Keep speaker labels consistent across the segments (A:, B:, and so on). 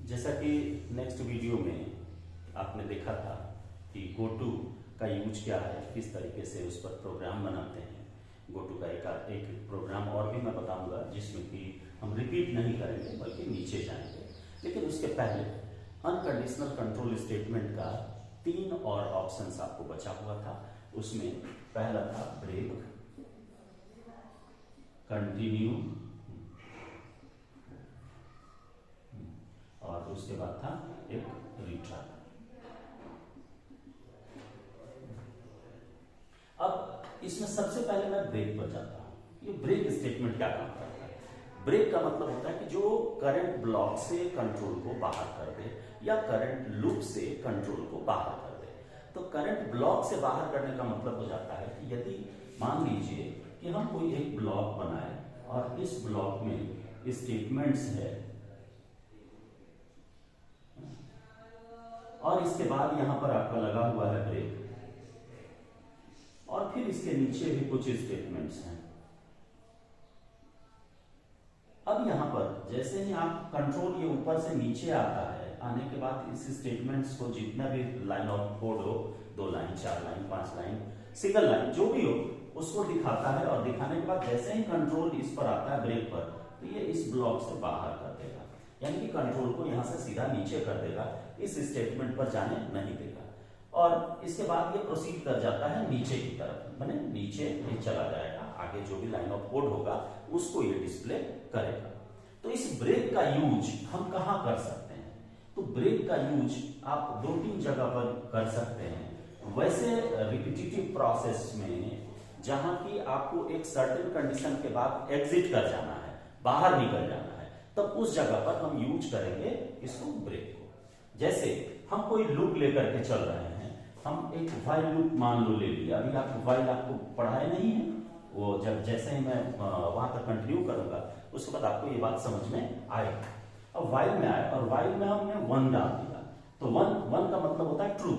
A: जैसा कि next video में आपने देखा था कि GoTo का यूज क्या है, किस तरीके से उस पर प्रोग्राम बनाते हैं। GoTo का एक प्रोग्राम और भी मैं बताऊंगा जिसमें कि हम रिपीट नहीं करेंगे बल्कि नीचे जाएंगे। लेकिन उसके पहले अनकंडीशनल कंट्रोल स्टेटमेंट का 3 और ऑप्शंस आपको बचा हुआ था। उसमें पहला था ब्रेक, कंटिन्यू और उसके बाद था एक रिटर्न। अब इसमें सबसे पहले मैं ब्रेक पर जाता हूं। ये ब्रेक स्टेटमेंट क्या काम करता है? ब्रेक का मतलब होता है कि जो करंट ब्लॉक से कंट्रोल को बाहर कर दे या करंट लूप से कंट्रोल को बाहर कर दे। तो करंट ब्लॉक से बाहर करने का मतलब हो जाता है कि यदि मान लीजिए कि हम कोई एक ब्लॉक बनाए और इस ब्लॉक में स्टेटमेंट्स है और इसके बाद यहां पर आपका लगा हुआ है ब्रेक और फिर इसके नीचे भी कुछ स्टेटमेंट्स हैं। अब यहां पर जैसे ही आप कंट्रोल ये ऊपर से नीचे आता है, आने के बाद इस स्टेटमेंट्स को जितना भी लाइन ऑफ कोड हो, 2 line 4 line 5 line single line जो भी हो उसको दिखाता है और दिखाने के बाद जैसे ही कंट्रोल इस पर आता है ब्रेक पर, तो ये इस ब्लॉक से बाहर कर देगा, यानी कि कंट्रोल को यहां से सीधा नीचे कर देगा, इस स्टेटमेंट पर जाने नहीं देगा। और इसके बाद ये प्रोसीड कर जाता है नीचे की तरफ, माने नीचे ये चला जाएगा, आगे जो भी लाइन ऑफ कोड होगा उसको ये डिस्प्ले करेगा। तो इस ब्रेक का यूज हम कहां कर सकते हैं? तो ब्रेक का यूज आप 2-3 जगह पर कर सकते हैं। वैसे रिपीटेटिव प्रोसेस में जहां की आपको एक सर्टेन कंडीशन के बाद एग्जिट कर जाना है, बाहर निकल जाना है, तब उस जगह पर हम यूज करेंगे इसको ब्रेक को। जैसे हम कोई लूप लेकर के चल रहे हैं, हम एक व्हाइल लूप मान लो ले लिया, अभी आपको व्हाइल आपको पढ़ाए नहीं है, वो जब जैसे ही मैं वहां तक कंटिन्यू करूंगा उसके बाद आपको ये बात समझ में आएगी। अब व्हाइल में आए और व्हाइल में हमने 1 डाल दिया, तो 1 का मतलब होता है ट्रू।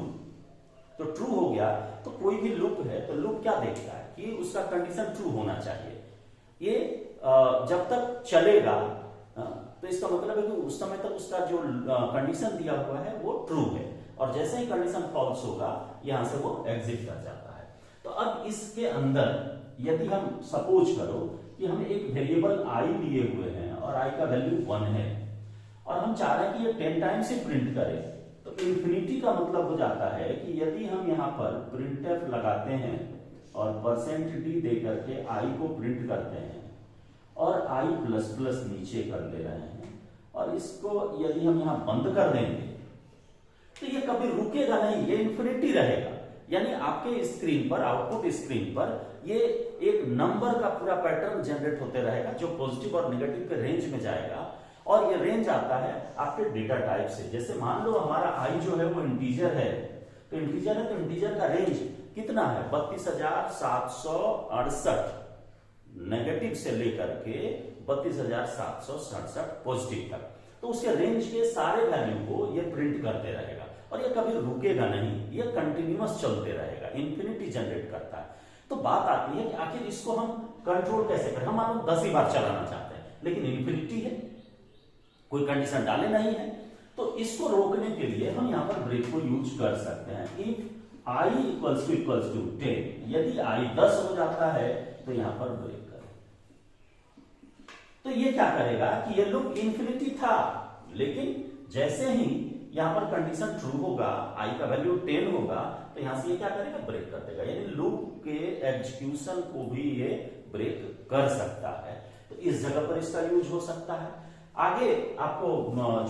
A: तो ट्रू हो गया, तो कोई भी लूप है तो लूप क्या देखता है कि उसका कंडीशन ट्रू होना चाहिए। ये जब तक चलेगा तो इसका मतलब है कि उस समय तक उसका जो कंडीशन दिया हुआ है वो ट्रू है, और जैसे ही कंडीशन फॉल्स होगा यहां से वो एग्जिट कर जाता है। तो अब इसके अंदर यदि हम सपोज करो कि हम एक वेरिएबल i लिए हुए हैं और i का वैल्यू 1 है और हम चाह रहे हैं कि ये 10 टाइम्स ही प्रिंट करे, तो इन्फिनिटी का मतलब हो जाता है कि यदि हम यहाँ पर printf लगाते हैं और %d दे करके i को प्रिंट करते हैं और i++ नीचे कर ले रहे हैं और इसको यदि हम यहाँ बंद कर देंगे तो ये कभी रुकेगा नहीं, ये इन्फिनिटी रहेगा। यानी आपके स्क्रीन पर, आउटपुट स्क्रीन पर ये एक नंबर का पूरा पैटर्न जनरेट होते रहेगा जो पॉजिटिव और नेगेटिव के रेंज में जाएगा, और ये रेंज आता है आपके डेटा टाइप से। जैसे मान लो हमारा i जो है वो इंटीजर है, तो इंटीजर है तो इंटीजर का रेंज कितना है? 32,768 नेगेटिव से लेकर के 32,767 पॉजिटिव तक। तो उसके रेंज के सारे वैल्यू को ये प्रिंट करते रहेगा और ये कभी रुकेगा नहीं, ये कंटिन्यूअस चलते रहेगा, इन्फिनिटी जनरेट करता है। तो बात आती है कि आखिर इसको हम कंट्रोल कैसे करें? हम मान लो 10 ही बार चलाना चाहते हैं लेकिन इन्फिनिटी है, कोई कंडीशन डाले नहीं है, तो इसको रोकने के लिए हम यहां पर ब्रेक को यूज कर सकते हैं। इफ i = 10, यदि i 10 हो जाता है तो यहां पर ब्रेक करें। तो ये क्या करेगा कि ये लूप इन्फिनिटी था, लेकिन जैसे ही यहां पर कंडीशन ट्रू होगा, i का वैल्यू 10 होगा, तो यहां से ये क्या करेगा? ब्रेक कर देगा। यानी लूप के एग्जीक्यूशन को भी ये ब्रेक कर सकता है। तो इस जगह पर इसका यूज हो सकता है। आगे आपको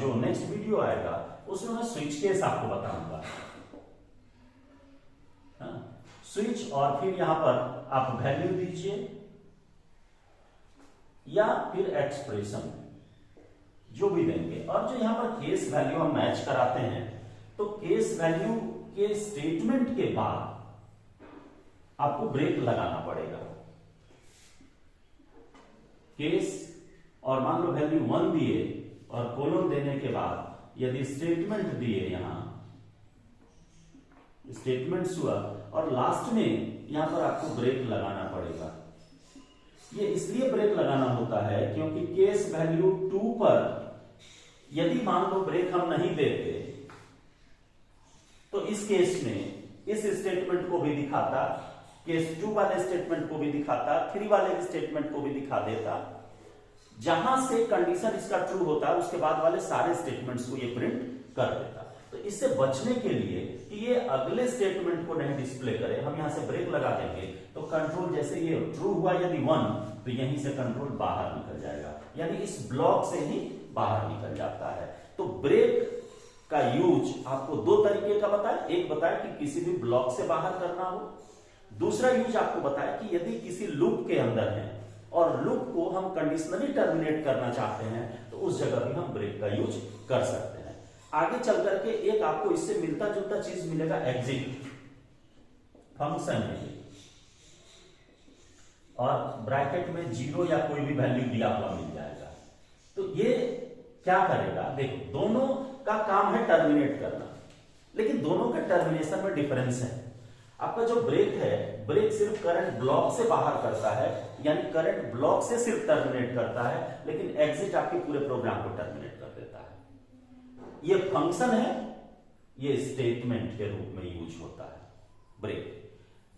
A: जो नेक्स्ट वीडियो आएगा उसमें मैं स्विच केस आपको बताऊंगा। स्विच और फिर यहां पर आप वैल्यू दीजिए या फिर एक्सप्रेशन जो भी देंगे, और जो यहां पर केस वैल्यू हम मैच कराते हैं, तो केस वैल्यू के स्टेटमेंट के बाद आपको ब्रेक लगाना पड़ेगा। केस और मान लो वैल्यू 1 दिए और कोलन देने के बाद यदि स्टेटमेंट दिए, यहां स्टेटमेंट्स हुआ और लास्ट में यहां पर आपको ब्रेक लगाना पड़ेगा। ये इसलिए ब्रेक लगाना होता है क्योंकि केस वैल्यू 2 पर यदि मान लो ब्रेक हम नहीं देते तो इस केस में इस स्टेटमेंट को भी दिखाता, केस 2 वाले स्टेटमेंट को भी दिखाता, 3 वाले स्टेटमेंट को भी दिखा देता। जहां से कंडीशन इसका ट्रू होता है उसके बाद वाले सारे स्टेटमेंट्स को ये प्रिंट कर देता। तो इससे बचने के लिए कि ये अगले स्टेटमेंट को नहीं डिस्प्ले करे, हम यहां से ब्रेक लगा देंगे तो कंट्रोल जैसे ये ट्रू हुआ यदि 1 तो यहीं से कंट्रोल बाहर निकल जाएगा, यानी इस ब्लॉक से ही बाहर निकल जाता है। तो ब्रेक का यूज आपको दो तरीके का बताया, एक बताया कि किसी भी ब्लॉक से बाहर करना हो, दूसरा यूज आपको बताया कि यदि किसी लूप के अंदर है और लूप को हम कंडीशनली टर्मिनेट करना चाहते हैं तो उस जगह भी हम ब्रेक का यूज कर सकते हैं। आगे चल करके एक आपको इससे मिलता जुलता चीज मिलेगा, एग्जिट फंक्शन है और ब्रैकेट में 0 या कोई भी वैल्यू दिया हुआ मिल जाएगा। तो ये क्या करेगा, देखो दोनों का काम है टर्मिनेट करना, लेकिन दोनों के टर्मिनेशन में डिफरेंस है। आपका जो ब्रेक है, ब्रेक सिर्फ करंट ब्लॉक से बाहर करता है, यानी करंट ब्लॉक से सिर्फ टर्मिनेट करता है, लेकिन एग्जिट आपके पूरे प्रोग्राम को टर्मिनेट कर देता है। ये फंक्शन है, ये स्टेटमेंट के रूप में यूज होता है ब्रेक।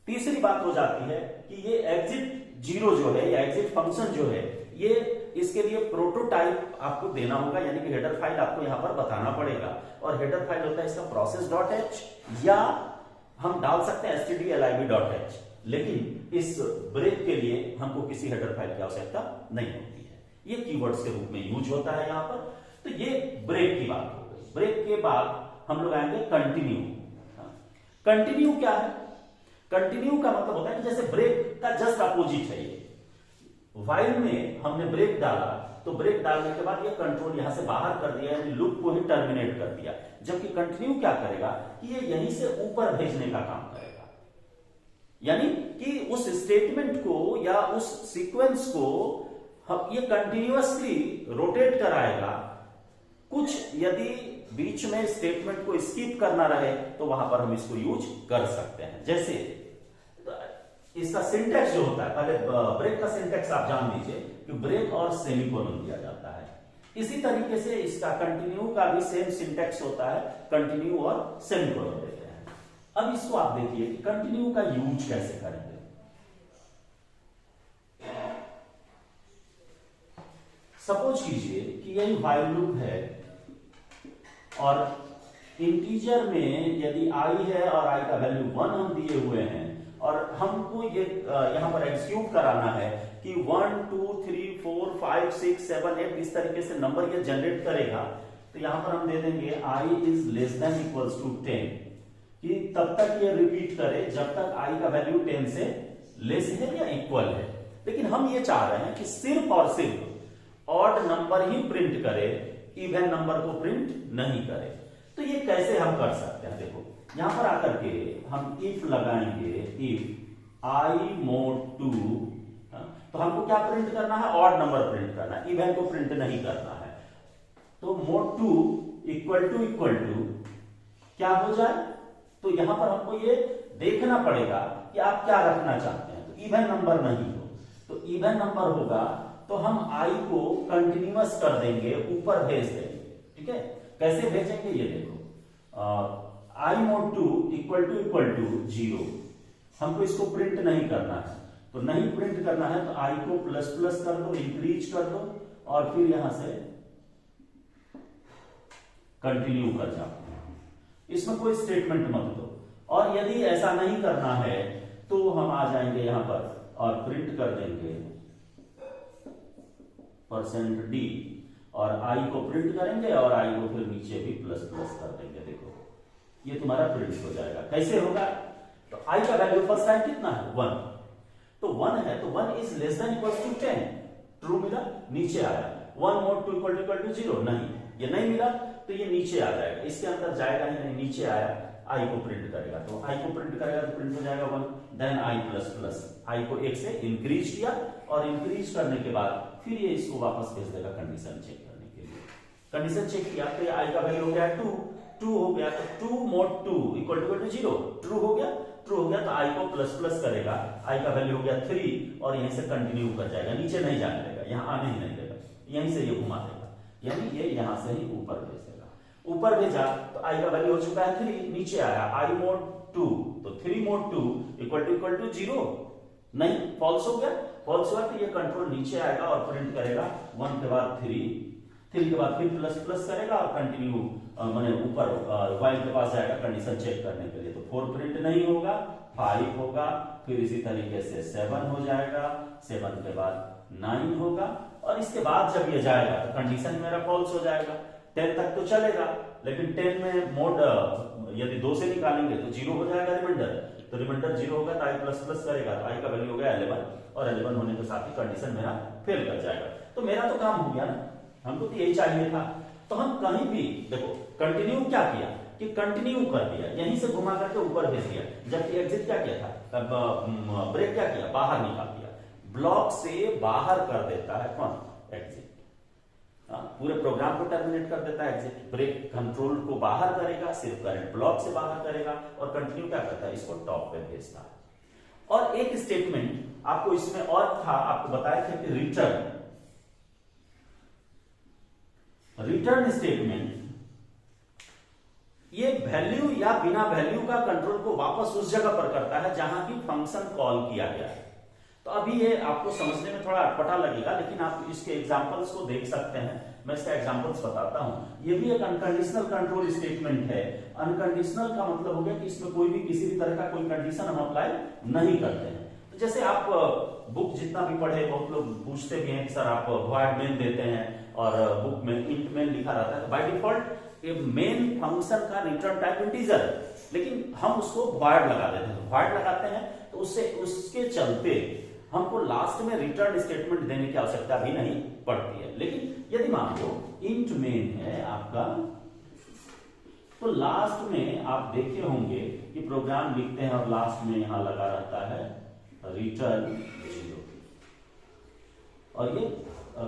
A: तीसरी बात हो जाती है कि ये एग्जिट 0 जो है या एग्जिट फंक्शन जो है, ये इसके लिए प्रोटोटाइप आपको देना होगा, यानी कि हेडर फाइल आपको यहां पर बताना पड़ेगा। और हेडर फाइल होता है इसका process.h या हम डाल सकते हैं stdlib.h, लेकिन इस ब्रेक के लिए हमको किसी हेडर फाइल की आवश्यकता नहीं होती है, ये कीवर्ड्स के रूप में यूज होता है यहां पर। तो ये ब्रेक की बात हो गई। ब्रेक के बाद हम लोग आएंगे कंटिन्यू। कंटिन्यू क्या है? कंटिन्यू का मतलब होता है कि जैसे ब्रेक का जस्ट अपोजिट है ये। व्हाइल में हमने ब्रेक डाला तो ब्रेक डालने के बाद ये कंट्रोल यहां से बाहर कर दिया, यानी लूप को ही टर्मिनेट कर दिया। जबकि कंटिन्यू क्या करेगा कि ये यहीं से ऊपर भेजने का काम करेगा, यानी कि उस स्टेटमेंट को या उस सीक्वेंस को ये कंटिन्यूअसली रोटेट कराएगा। कुछ यदि बीच में स्टेटमेंट को स्किप करना रहे तो वहां पर हम इसको यूज कर सकते हैं। जैसे इसका सिंटेक्स जो होता है, पहले ब्रेक का सिंटेक्स आप जान लीजिए कि ब्रेक और सेमीकोलन दिया जाता है। इसी तरीके से इसका कंटिन्यू का भी सेम सिंटेक्स होता है, कंटिन्यू और सेमीकोलन देते हैं। अब इसको आप देखिए कि कंटिन्यू का यूज कैसे करेंगे। सपोज कीजिए कि यही व्हाइल लूप है और इंटीजर में यदि i है और i का वैल्यू 1 हम दिए हुए हैं और हमको ये यहां पर एग्जीक्यूट कराना है कि 1 2 3 4 5 6 7 8 इस तरीके से नंबर ये जनरेट करेगा। तो यहां पर हम दे देंगे i is less than equals to 10, कि तब तक ये रिपीट करे जब तक i का वैल्यू 10 से लेस है या इक्वल है। लेकिन हम ये चाह रहे हैं कि सिर्फ और सिर्फ ऑड नंबर ही प्रिंट करे, इवन नंबर को प्रिंट नहीं करे। तो ये कैसे हम कर सकते हैं, देखो यहां पर आकर के हम इफ लगाएंगे, इफ i mod 2, तो हमको क्या प्रिंट करना है, ऑड नंबर प्रिंट करना है, इवन को प्रिंट नहीं करना है। तो mod 2 इक्वल टू क्या हो जाए, तो यहां पर हमको ये देखना पड़ेगा कि आप क्या रखना चाहते हैं। तो इवन नंबर नहीं हो, तो इवन नंबर होगा तो हम i को कंटिन्यूअस कर देंगे, ऊपर भेज देंगे। ठीक है, कैसे भेजेंगे ये देखो, i mod 2 इक्वल टू 0। हमको इसको प्रिंट नहीं करना है, तो नहीं प्रिंट करना है तो i को प्लस प्लस कर दो, इंक्रीज कर दो और फिर यहां से कंटिन्यू कर जाओ। इसमें कोई स्टेटमेंट मत दो। और यदि ऐसा नहीं करना है तो हम आ जाएंगे यहां पर और प्रिंट कर देंगे %d और i को प्रिंट करेंगे और i को फिर नीचे भी प्लस प्लस कर देंगे। देखो ये तुम्हारा प्रिंट हो जाएगा। कैसे होगा, तो i का वैल्यू फर्स्ट टाइम कितना है 1, तो 1 है तो 1 is less than equal to 10, true मिला, नीचे आया। 1 mod 2 इक्वल टू 0, नहीं, ये नहीं मिला तो ये नीचे आ जाएगा, इसके अंदर जाएगा ही नहीं, नीचे आया, i को प्रिंट करेगा, तो i को प्रिंट करेगा तो प्रिंट हो जाएगा 1, then i plus plus, i को 1 से इंक्रीज किया और इंक्रीज करने के बाद फिर ये इसको वापस भेज देगा कंडीशन चेक करने के लिए। कंडीशन चेक किया तो i का वैल्यू हो गया 2 हो गया, तो 2 mod 2 इक्वल टू 0, ट्रू हो गया तो i को प्लस प्लस करेगा, i का वैल्यू हो गया 3 और यहीं से कंटिन्यू कर जाएगा, नीचे नहीं जाने देगा, यहां आने ही नहीं देगा, यहीं से ये घुमा देगा। यानी ये यहां से ही ऊपर भेजेगा। ऊपर भेजा तो आई का वैल्यू हो चुका है 3, नीचे आया आई मोड 2, तो 3 मोड 2 इक्वल टू 0, नहीं फॉल्स हो गया। फॉल्स हुआ तो ये कंट्रोल नीचे आएगा और प्रिंट करेगा 1 के बाद 3 के बाद फिर प्लस प्लस करेगा और कंटिन्यू माने ऊपर व्हाइल के पास जाएगा कंडीशन चेक करने के लिए, तो 4 प्रिंट नहीं होगा, 5 होगा, फिर इसी तरीके से 7 हो जाएगा, 7 के बाद 9 होगा, और इसके बाद जब ये जाएगा तो कंडीशन मेरा फॉल्स हो जाएगा। 10 तक तो चलेगा, लेकिन 10 में मोड यदि 2 से निकालेंगे तो 0 हो जाएगा रिमाइंडर, तो रिमाइंडर 0 होगा तो आई प्लस प्लस करेगा तो आई का वैल्यू हो गया 11, और 11 होने के साथ ही कंडीशन मेरा फेल कर जाएगा। तो मेरा तो काम हो गया ना, हमको तो यही चाहिए था। तो हम कहीं भी देखो कंटिन्यू क्या किया कि कंटिन्यू कर दिया, यहीं से घुमा करके ऊपर भेज दिया, जबकि एग्जिट क्या किया था, ब्रेक क्या किया, बाहर निकाल दिया। ब्लॉक से बाहर कर देता है कौन, एग्जिट, पूरे प्रोग्राम को टर्मिनेट कर देता है एग्जिट। ब्रेक कंट्रोल को बाहर करेगा, सिर्फ करंट ब्लॉक से बाहर करेगा, और कंटिन्यू क्या करता है, इसको टॉप पे भेजता है। और एक स्टेटमेंट आपको इसमें और था, आपको बताया था कि रिटर्न स्टेटमेंट ये वैल्यू या बिना वैल्यू का कंट्रोल को वापस उस जगह पर करता है जहां की फंक्शन कॉल किया गया है। तो अभी ये आपको समझने में थोड़ा अटपटा लगेगा, लेकिन आप इसके एग्जांपल्स को देख सकते हैं। मैं इसका एग्जांपल्स बताता हूं। ये भी एक अनकंडीशनल कंट्रोल स्टेटमेंट है। अनकंडीशनल का मतलब हो गया कि इसमें कोई भी किसी भी तरह का कोई कंडीशन हम अप्लाई नहीं करते हैं। तो जैसे आप बुक जितना भी पढ़े, बहुत लोग पूछते भी हैं कि सर आप वॉइड मेन देते हैं और बुक में इंट मेन लिखा रहता है, तो बाय डिफॉल्ट ये मेन फंक्शन का रिटर्न टाइप इंटीजर, लेकिन हम उसको वॉइड लगा देते हैं। वॉइड लगाते हैं तो उससे उसके चलते हमको लास्ट में रिटर्न स्टेटमेंट देने की आवश्यकता भी नहीं पड़ती है। लेकिन यदि मान लो इंट मेन है आपका, तो लास्ट में आप देखे होंगे कि प्रोग्राम लिखते हैं और लास्ट में यहां लगा रहता है रिटर्न 0, और ये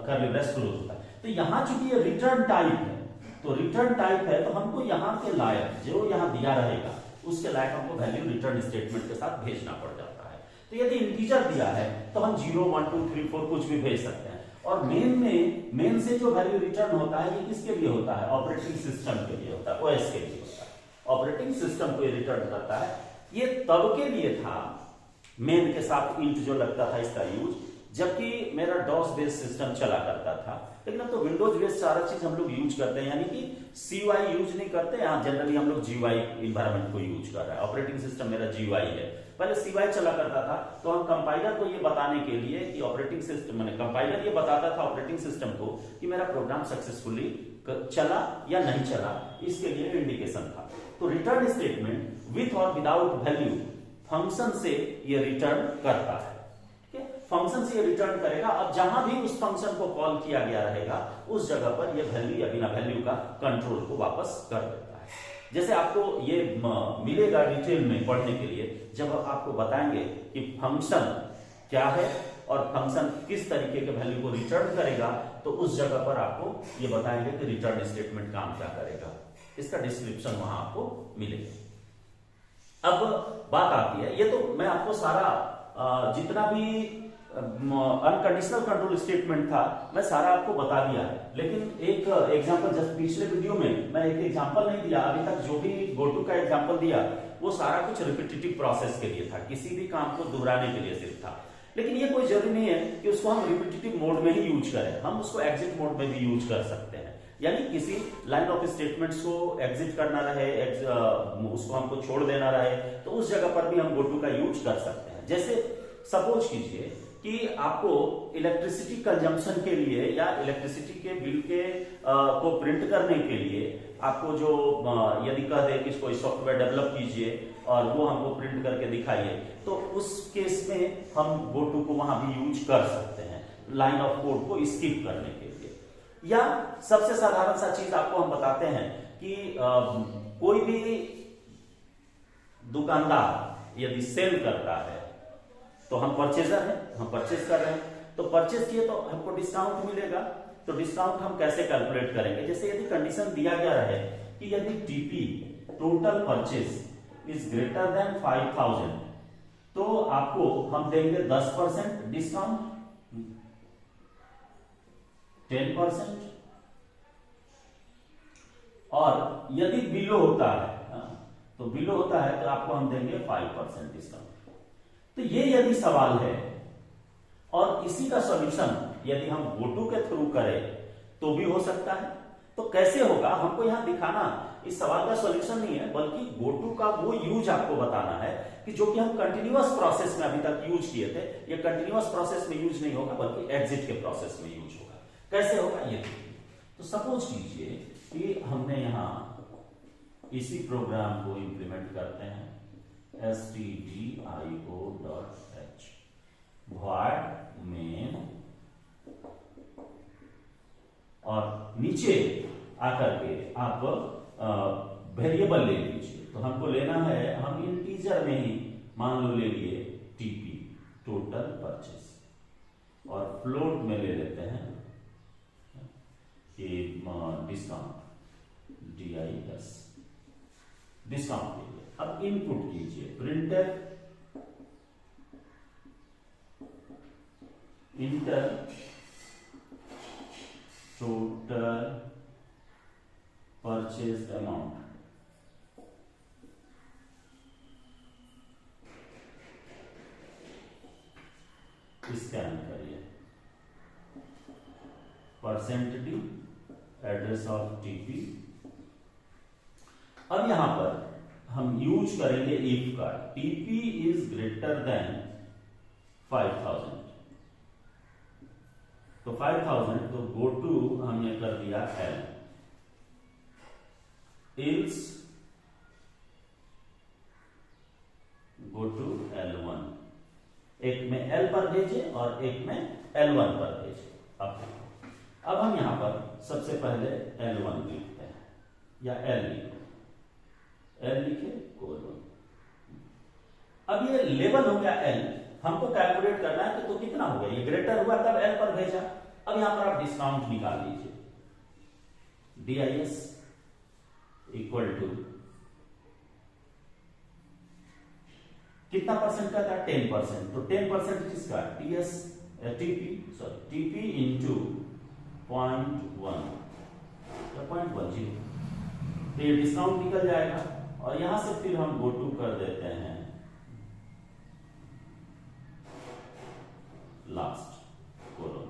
A: कर्ली ब्रेस क्लोज होता है। तो यहां चूंकि ये रिटर्न टाइप है, तो रिटर्न टाइप है तो हमको यहां के लायक जो यहां दिया रहेगा उसके लायक हमको वैल्यू रिटर्न स्टेटमेंट के साथ भेजना पड़ जाता है। तो यदि इंटीजर दिया है तो हम 0, 1, 2, 3, 4 कुछ भी भेज सकते हैं। और मेन से जो वैल्यू रिटर्न होता है ये किसके लिए होता है, ऑपरेटिंग सिस्टम के लिए होता है, ओएस के लिए होता है। ऑपरेटिंग सिस्टम को ये रिटर्न करता है। ये तब के लिए था मेन के साथ इंट जो लगता था इसका यूज, जबकि मेरा डॉस बेस्ड सिस्टम चला करता था। लेकिन अब तो विंडोज बेस्ड सारा चीज हम लोग यूज करते हैं, यानी कि CUI यूज नहीं करते, यहाँ जनरली हम लोग GUI इन्वायरमेंट को यूज कर रहे हैं। ऑपरेटिंग सिस्टम मेरा GUI है, पहले CUI चला करता था। तो हम कंपाइलर को ये बताने के लिए कि ऑपरेटिंग सिस्टम मैंने कंपाइलर ये बताता था ऑपरेटिंग सिस्टम को कि मेरा प्रोग्राम सक्सेसफुली चला या नहीं चला, इसके लिए इंडिकेशन था। तो रिटर्न स्टेटमेंट विथ और विदाउट वैल्यू फंक्शन से ये रिटर्न करता है। फंक्शन से ये रिटर्न करेगा। अब जहां भी उस फंक्शन को कॉल किया गया रहेगा उस जगह पर ये वैल्यू या बिना वैल्यू का कंट्रोल को वापस कर देता है। जैसे आपको ये मिलेगा डिटेल में पढ़ने के लिए, जब आपको बताएंगे कि फंक्शन क्या है और फंक्शन किस तरीके के वैल्यू को रिटर्न करेगा, तो उस जगह पर आपको ये बताएंगे कि रिटर्न स्टेटमेंट काम क्या करेगा। इसका डिस्क्रिप्शन वहां आपको मिलेगा। अब बात आती है, ये तो मैं आपको सारा जितना भी अनकंडीशनल कंट्रोल स्टेटमेंट था मैं सारा आपको बता दिया है। लेकिन एक एग्जांपल, जस्ट पिछले वीडियो में मैं एक एग्जांपल नहीं दिया, अभी तक जो भी गोटू का एग्जांपल दिया वो सारा कुछ रिपीटेटिव प्रोसेस के लिए था, किसी भी काम को दोहराने के लिए सिर्फ था। लेकिन ये कोई जरूरी नहीं है कि उसको हम रिपीटेटिव मोड में ही यूज करें, हम उसको एग्जिट मोड में भी यूज कर सकते हैं। यानी किसी लाइन ऑफ स्टेटमेंट्स को एग्जिट करना रहे, उसको हमको छोड़ देना रहे, तो उस जगह पर भी हम गोटू का यूज कर सकते हैं। जैसे सपोज कीजिए कि आपको इलेक्ट्रिसिटी कंजम्पशन के लिए या इलेक्ट्रिसिटी के बिल के को प्रिंट करने के लिए आपको जो यदि कह दे कि कोई सॉफ्टवेयर डेवलप कीजिए और वो हमको प्रिंट करके दिखाइए, तो उस केस में हम गोटू को वहां भी यूज कर सकते हैं लाइन ऑफ कोड को स्किप करने के लिए। या सबसे साधारण सा चीज आपको हम बताते हैं कि कोई भी दुकानदार यदि सेल करता है तो हम परचेजर हैं, हम परचेज कर रहे हैं, तो परचेज किए तो हमको डिस्काउंट मिलेगा। तो डिस्काउंट हम कैसे कैलकुलेट करेंगे, जैसे यदि कंडीशन दिया गया रहे कि यदि TP total purchase is greater than 5000 तो आपको हम देंगे 10% डिस्काउंट, 10%, यदि बिलो होता है, तो बिलो होता है तो आपको हम देंगे 5% डिस्काउंट। तो ये यदि सवाल है और इसी का सॉल्यूशन यदि हम GoTo के थ्रू करें तो भी हो सकता है। तो कैसे होगा हमको यहां दिखाना, इस सवाल का सॉल्यूशन नहीं है बल्कि GoTo का वो यूज आपको बताना है कि जो कि हम कंटिन्यूअस प्रोसेस में अभी तक यूज किए थे, ये कंटिन्यूअस प्रोसेस में यूज नहीं होगा बल्कि एग्जिट के प्रोसेस में यूज होगा। कैसे होगा ये देखिए। तो सपोज कीजिए कि हमने यहां इसी प्रोग्राम को इंप्लीमेंट करते हैं, stdio.h void main, और नीचे आकर के आप वेरिएबल ले लीजिए। तो हमको लेना है, हम इंटीजर में ही मान लो ले लिए टीपी टोटल परचेस, और फ्लोट में ले लेते हैं कि डिस्काउंट DIS, डिस्काउंट के लिए। अब इनपुट कीजिए printer inter total purchase amount, scan करिए, %d एड्रेस ऑफ टीपी। अब यहां पर हम यूज करेंगे इफ का, टीपी इज ग्रेटर देन 5000, तो 5000 तो GoTo हमने कर दिया L, इल्स GoTo L1, एक में L पर भेजे और एक में L1 पर भेजे। अब हम यहां पर सबसे पहले L1 लिखते हैं या L लिखे, L लिखे कोलन। अब ये लेवल हो गया L, हमको कैलकुलेट करना है तो कितना हो गया, ये ग्रेटर हुआ तब L पर भेजा। अब यहां पर आप डिस्काउंट निकाल लीजिए, DIS इक्वल टू कितना परसेंट का था, 10%, तो 10% किसका, TP इंटू 0.1 या 0.10, तो ये डिस्काउंट निकल जाएगा। और यहां से फिर हम GoTo कर देते हैं लास्ट कोलन,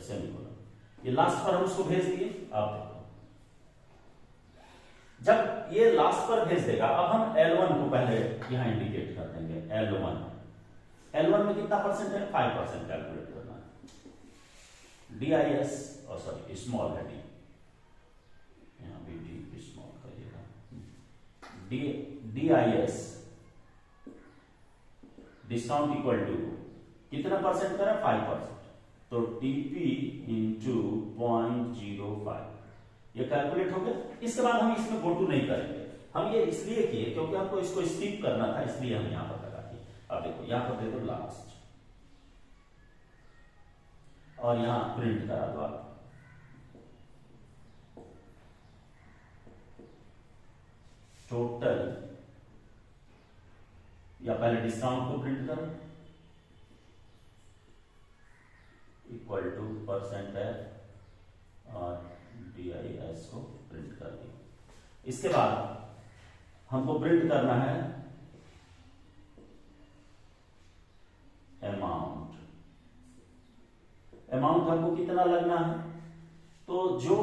A: सेमीकोलन, ये लास्ट पर हम उसको भेज दिए। अब जब ये लास्ट पर भेज देगा, अब हम L1 को पहले यहां इंडिकेट कर देंगे, L1 में कितना परसेंट है, 5% कैलकुलेट करना है। DIS और सॉरी स्मॉल है डी, यहां भी डी स्मॉल करिएगा, DIS डिस्काउंट इक्वल टू कितना परसेंट करा, 5%, तो TP इंटू 0.05, ये कैलकुलेट हो गया। इसके बाद हम इसमें GoTo नहीं करेंगे, हम ये इसलिए किए क्योंकि हमको इसको स्किप करना था, इसलिए हम यहां पर लगा दिए। अब देखो यहां पर दे दो लास्ट और यहां प्रिंट करा दो आप, टोटल, या पहले डिस्काउंट को प्रिंट करो इक्वल टू %f और DIS को प्रिंट कर दिया। इसके बाद हमको प्रिंट करना है अमाउंट, अमाउंट हमको कितना लगना है, तो जो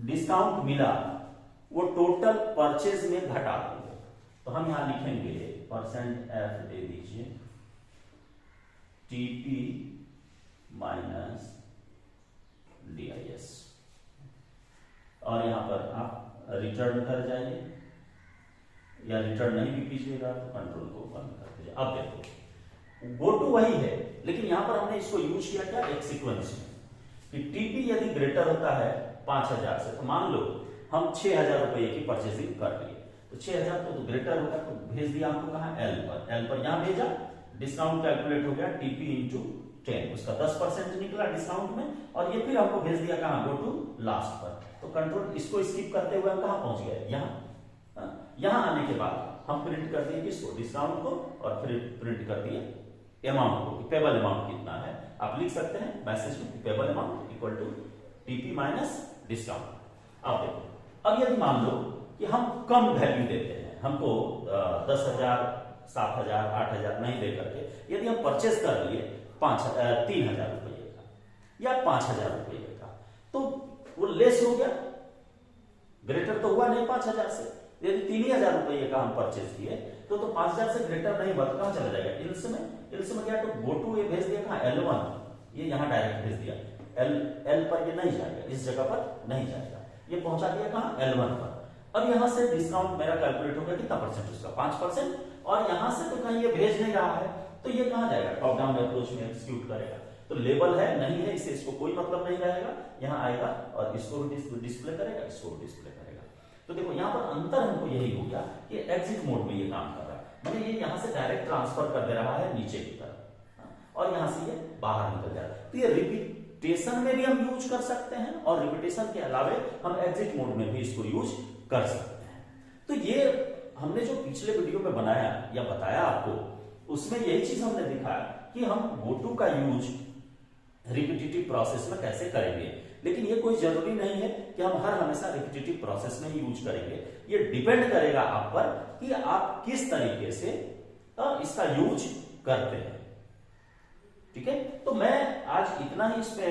A: डिस्काउंट मिला वो टोटल परचेज में घटा देंगे। तो हम यहां लिखेंगे %f दे दीजिए, TP माइनस DIS, और यहां पर आप रिटर्न कर जाइए, या रिटर्न नहीं भी कीजिएगा तो कंट्रोल को बंद कर दीजिए। अब देखो GoTo वही है, लेकिन यहां पर हमने इसको यूज किया क्या, एक सीक्वेंस में, कि TP यदि ग्रेटर होता है 5000 से, तो मान लो हम 6000 रुपए की परचेजिंग कर लिए, तो 6000 तो ग्रेटर होगा तो भेज दिया हमको कहा L पर यहां भेजा, डिस्काउंट कैलकुलेट हो गया TP इंटू 10, उसका 10% निकला डिस्काउंट में, और ये फिर हमको भेज दिया कहां, GoTo लास्ट पर। तो कंट्रोल इसको स्किप करते हुए हम कहां पहुंच गए, यहां आने के बाद हम प्रिंट कर दिए किसको, डिस्काउंट को, और फिर प्रिंट कर दिए अमाउंट को, पेबल अमाउंट कितना है। आप लिख सकते हैं मैसेज में payable amount equal to TP minus discount. अब देखो अब यदि मान लो कि हम कम वैल्यू देते हैं, हमको 10,000, 7,000, 8,000 नहीं दे करके यदि हम परचेस कर लिए 3,000 रुपये का या 5,000 रुपये का, तो वो लेस हो गया, ग्रेटर तो हुआ नहीं 5,000 से। यदि 3,000 रुपये का हम परचेस किए तो 5,000 से ग्रेटर नहीं हुआ तो कहां चला जाएगा? इल्स में गया तो गो टू, ये भेज दिया कहां? L1, ये यहां डायरेक्ट भेज दिया। L पर ये नहीं जाएगा, इस जगह पर नहीं जाएगा, ये पहुंचा दिया कहां? L1 पर। अब यहां से डिस्काउंट मेरा कैलकुलेट होगा कितना परसेंट? उसका 5%। और यहां से तो कहीं ये भेज नहीं रहा है, तो ये कहां जाएगा? टॉप डाउन अप्रोच में एग्जीक्यूट करेगा। तो लेबल है नहीं है, इससे इसको कोई मतलब नहीं रहेगा, यहां आएगा और इसको डिस्प्ले करेगा, इसको डिस्प्ले करेगा। तो देखो यहां पर अंतर हमको यही हो गया कि एग्जिट मोड में ये काम कर रहा है, मतलब ये यहां से डायरेक्ट ट्रांसफर कर दे रहा है नीचे की तरफ और यहां से ये बाहर निकल जा रहा है। तो ये रिपीटेशन में भी हम यूज कर सकते हैं और रिपीटेशन के अलावे हम एग्जिट मोड में भी इसको यूज कर सकते हैं। तो ये हमने जो पिछले वीडियो में बनाया या बताया आपको, उसमें यही चीज हमने दिखाया कि हम गोटू का यूज रिपीटेटिव प्रोसेस में कैसे करेंगे। लेकिन ये कोई जरूरी नहीं है कि हम हर हमेशा रिपीटेटिव प्रोसेस में ही यूज करेंगे, ये डिपेंड करेगा आप पर कि आप किस तरीके से इसका यूज करते हैं। ठीक है, तो मैं आज इतना ही इसमें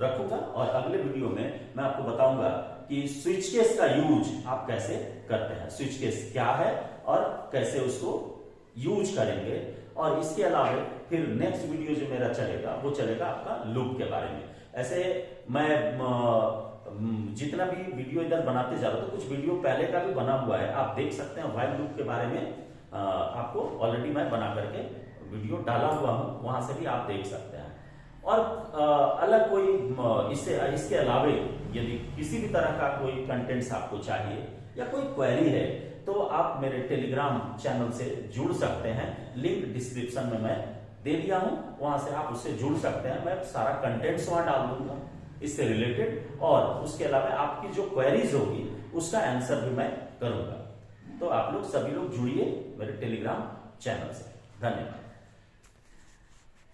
A: रखूंगा और अगले वीडियो में मैं आपको बताऊंगा कि स्विच केस का यूज आप कैसे करते हैं, स्विच केस क्या है और कैसे उसको यूज करेंगे। और इसके अलावा फिर नेक्स्ट वीडियो जो मेरा चलेगा वो चलेगा आपका लूप के बारे में। ऐसे मैं जितना भी वीडियो इधर बनाते जा रहा हूं तो कुछ वीडियो पहले का भी बना हुआ है, आप देख सकते हैं। व्हाइल लूप के बारे में आपको ऑलरेडी मैं बना करके वीडियो डाला हुआ हूं, वहां से भी आप देख सकते हैं। और अलग कोई इसके अलावे यदि किसी भी तरह का कोई कंटेंट्स आपको चाहिए या कोई क्वेरी है तो आप मेरे टेलीग्राम चैनल से जुड़ सकते हैं, लिंक डिस्क्रिप्शन में मैं दे दिया हूं, वहां से आप उससे जुड़ सकते हैं। मैं सारा कंटेंट्स वहां डाल दूंगा इससे रिलेटेड, और उसके अलावा आपकी जो क्वेरीज होगी उसका आंसर भी मैं करूंगा। तो आप लोग सभी लोग जुड़िए मेरे टेलीग्राम चैनल से। धन्यवाद।